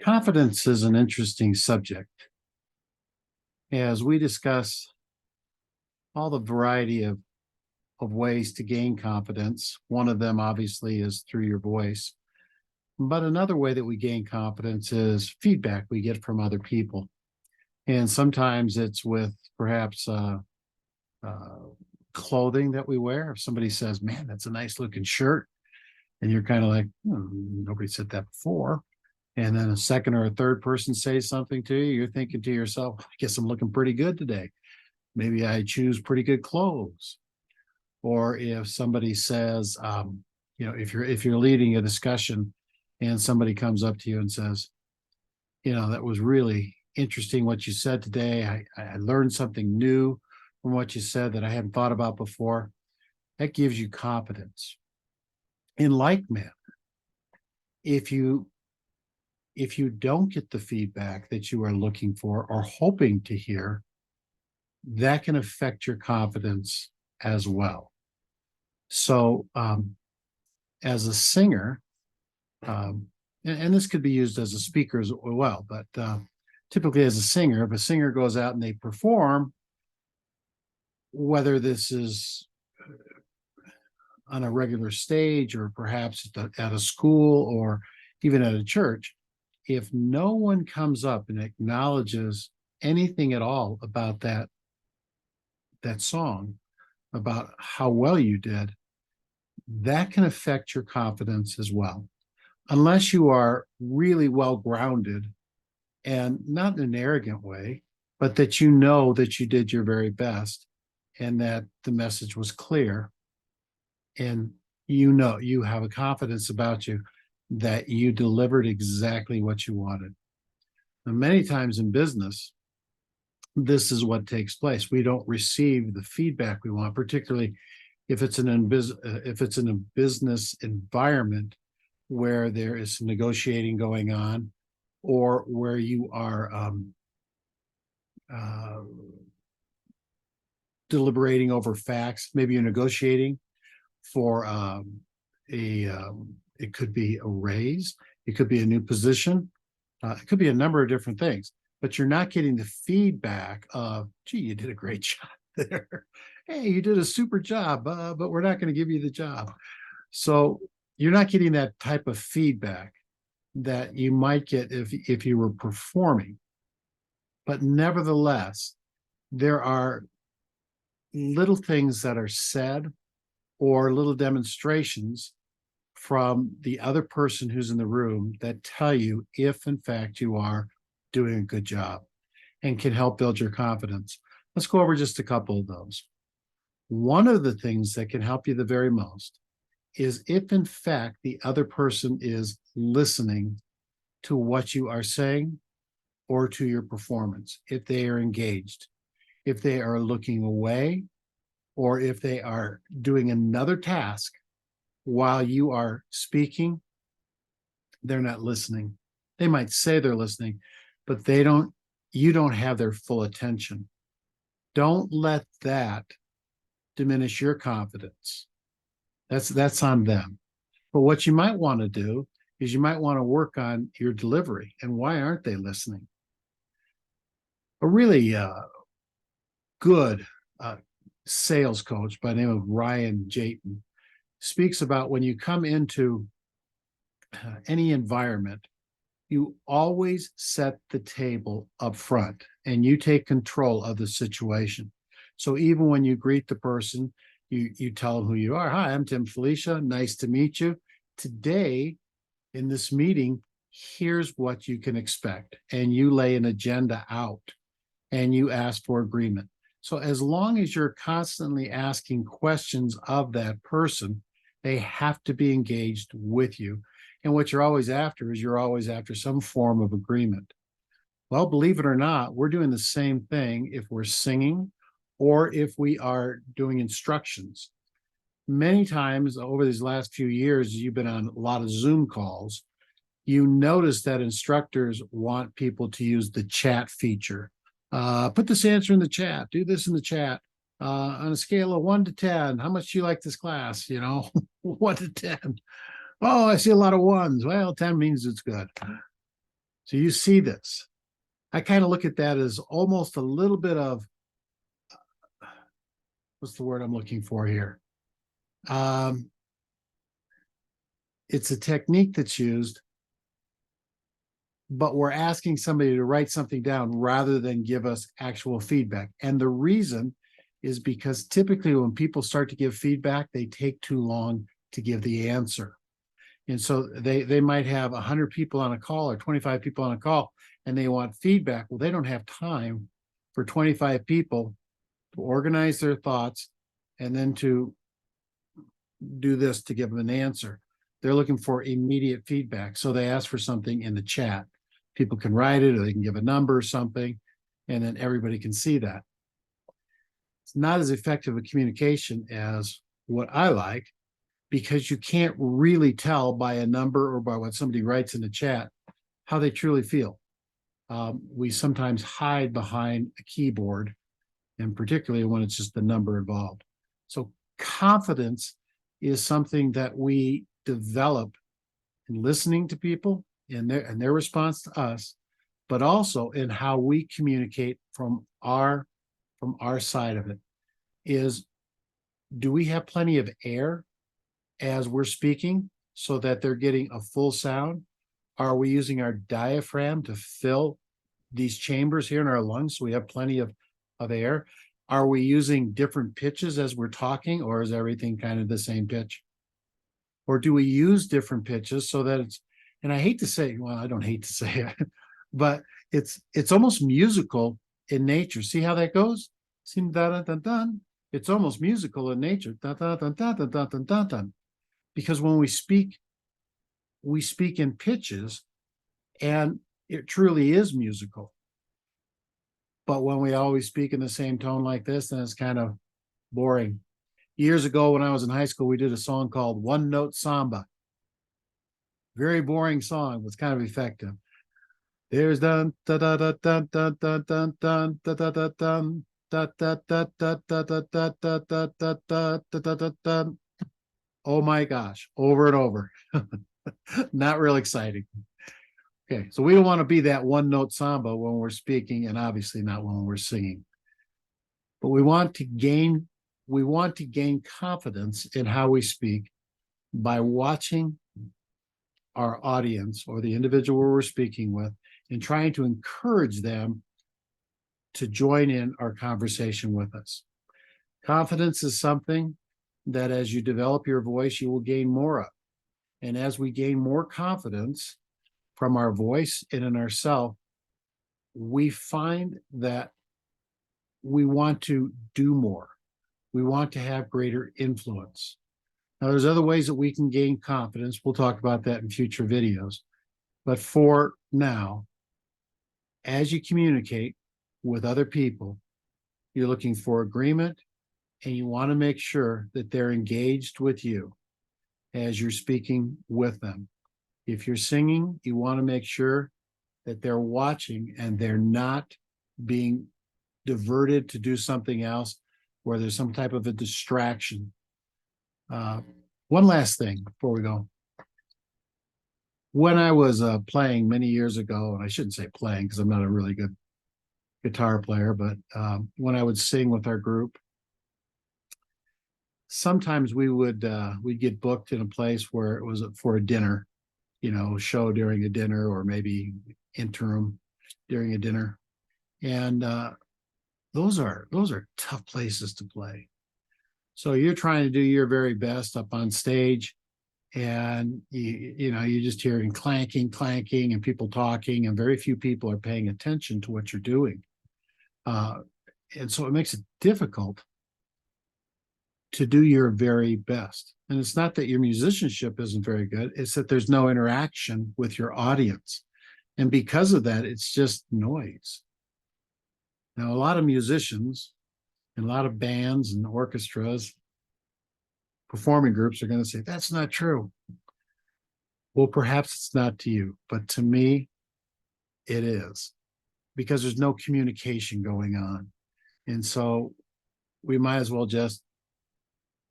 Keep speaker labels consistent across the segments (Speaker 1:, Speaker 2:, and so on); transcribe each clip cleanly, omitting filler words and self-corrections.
Speaker 1: Confidence is an interesting subject. As we discuss all the variety of ways to gain confidence, one of them obviously is through your voice. But another way that we gain confidence is feedback we get from other people. And sometimes it's with perhaps uh, clothing that we wear. If somebody says, man, that's a nice looking shirt, and you're kind of like, nobody said that before. And then a second or a third person says something to you, you're thinking to yourself, I guess I'm looking pretty good today. Maybe I choose pretty good clothes. Or if somebody says, if you're leading a discussion and somebody comes up to you and says, that was really interesting what you said today. I learned something new from what you said that I hadn't thought about before. That gives you confidence. In like manner, if you don't get the feedback that you are looking for or hoping to hear, that can affect your confidence as well. So, as a singer, and this could be used as a speaker as well, but typically as a singer, if a singer goes out and they perform, whether this is on a regular stage or perhaps at a school or even at a church, if no one comes up and acknowledges anything at all about that song, about how well you did, that can affect your confidence as well. Unless you are really well grounded and not in an arrogant way, but that you know that you did your very best and that the message was clear, and you have a confidence about you that you delivered exactly what you wanted. And many times in business, this is what takes place. We don't receive the feedback we want, particularly if it's in a business environment where there is some negotiating going on, or where you are deliberating over facts. Maybe you're negotiating for it could be a raise, it could be a new position, it could be a number of different things, but you're not getting the feedback of, gee, you did a great job there. Hey, you did a super job, but we're not going to give you the job. So you're not getting that type of feedback that you might get if you were performing. But nevertheless, there are little things that are said or little demonstrations from the other person who's in the room that tell you if in fact you are doing a good job and can help build your confidence. Let's go over just a couple of those. One of the things that can help you the very most is if in fact the other person is listening to what you are saying or to your performance, if they are engaged, if they are looking away, or if they are doing another task while you are speaking, they're not listening. They might say they're listening, but you don't have their full attention. Don't let that diminish your confidence. That's on them. But what you might want to do is you might want to work on your delivery. And why aren't they listening? A really good sales coach by the name of Ryan Jayton speaks about when you come into any environment, you always set the table up front and you take control of the situation. So even when you greet the person, you tell them who you are. Hi, I'm Tim Filichia. Nice to meet you. Today in this meeting, here's what you can expect. And you lay an agenda out and you ask for agreement. So as long as you're constantly asking questions of that person, they have to be engaged with you. And what you're always after is you're always after some form of agreement. Well, believe it or not, we're doing the same thing if we're singing or if we are doing instructions. Many times over these last few years, you've been on a lot of Zoom calls. You notice that instructors want people to use the chat feature. Put this answer in the chat, do this in the chat. On a scale of 1 to 10, how much do you like this class? 1 to 10. Oh, I see a lot of ones. Well, 10 means it's good. So you see this. I kind of look at that as almost a little bit of, what's the word I'm looking for here? Um, it's a technique that's used, but we're asking somebody to write something down rather than give us actual feedback. And the reason is because typically when people start to give feedback, they take too long to give the answer. And so they might have 100 people on a call or 25 people on a call, and they want feedback. Well, they don't have time for 25 people to organize their thoughts and then to do this to give them an answer. They're looking for immediate feedback. So they ask for something in the chat. People can write it or they can give a number or something, and then everybody can see that. It's not as effective a communication as what I like, because you can't really tell by a number or by what somebody writes in the chat how they truly feel. We sometimes hide behind a keyboard, and particularly when it's just the number involved. So confidence is something that we develop in listening to people and their response to us, but also in how we communicate from our side of it. Is, do we have plenty of air as we're speaking so that they're getting a full sound? Are we using our diaphragm to fill these chambers here in our lungs so we have plenty of air? Are we using different pitches as we're talking, or is everything kind of the same pitch? Or do we use different pitches so that it's, and I hate to say, well, I don't hate to say it, but it's almost musical in nature. See how that goes? See, dun, dun, dun, dun. It's almost musical in nature. Dun, dun, dun, dun, dun, dun, dun, dun, dun. Because when we speak in pitches, and it truly is musical. But when we always speak in the same tone like this, then it's kind of boring. Years ago, when I was in high school, we did a song called One Note Samba. Very boring song, but it's kind of effective. There's dun da da da dun dun dun dun dun da da da dun da da da da da da da da da da da da da da. Oh my gosh, over and over. Not real exciting. Okay, so we don't want to be that one note samba when we're speaking, and obviously not when we're singing. But we want to gain confidence in how we speak by watching our audience or the individual we're speaking with and trying to encourage them to join in our conversation with us. Confidence is something that as you develop your voice, you will gain more of. And as we gain more confidence from our voice and in ourselves, we find that we want to do more. We want to have greater influence. Now, there's other ways that we can gain confidence. We'll talk about that in future videos. But for now, as you communicate with other people, you're looking for agreement, and you want to make sure that they're engaged with you as you're speaking with them. If you're singing, you want to make sure that they're watching and they're not being diverted to do something else where there's some type of a distraction. One last thing before we go. When I was playing many years ago, and I shouldn't say playing because I'm not a really good guitar player, but when I would sing with our group, sometimes we'd get booked in a place where it was for a dinner, show during a dinner, or maybe interim during a dinner. And those are tough places to play. So you're trying to do your very best up on stage, and you're just hearing clanking, and people talking, and very few people are paying attention to what you're doing. And so it makes it difficult to do your very best. And it's not that your musicianship isn't very good, it's that there's no interaction with your audience. And because of that, it's just noise. Now, a lot of musicians and a lot of bands and orchestras, performing groups are going to say, that's not true. Well, perhaps it's not to you, but to me, it is, because there's no communication going on. And so we might as well just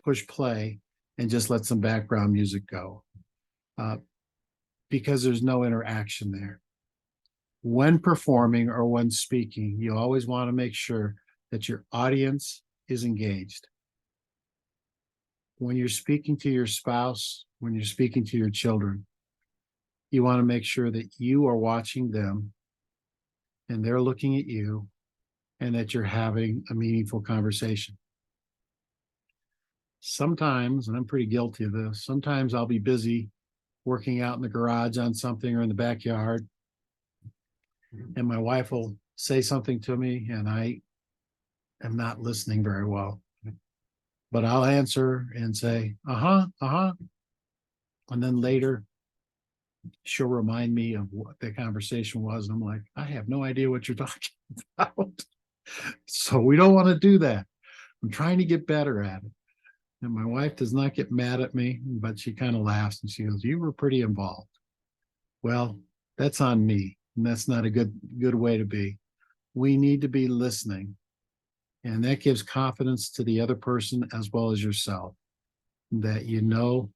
Speaker 1: push play and just let some background music go. uh, because there's no interaction there. When performing or when speaking, you always want to make sure that your audience is engaged. When you're speaking to your spouse, when you're speaking to your children, you want to make sure that you are watching them and they're looking at you and that you're having a meaningful conversation. Sometimes, and I'm pretty guilty of this, sometimes I'll be busy working out in the garage on something or in the backyard, and my wife will say something to me and I am not listening very well. But I'll answer and say, uh-huh, uh-huh. And then later she'll remind me of what the conversation was. And I'm like, I have no idea what you're talking about. So we don't want to do that. I'm trying to get better at it. And my wife does not get mad at me, but she kind of laughs and she goes, you were pretty involved. Well, that's on me. And that's not a good way to be. We need to be listening. And that gives confidence to the other person as well as yourself, that you know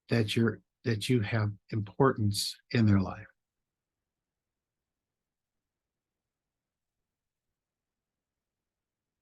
Speaker 1: that you have importance in their life.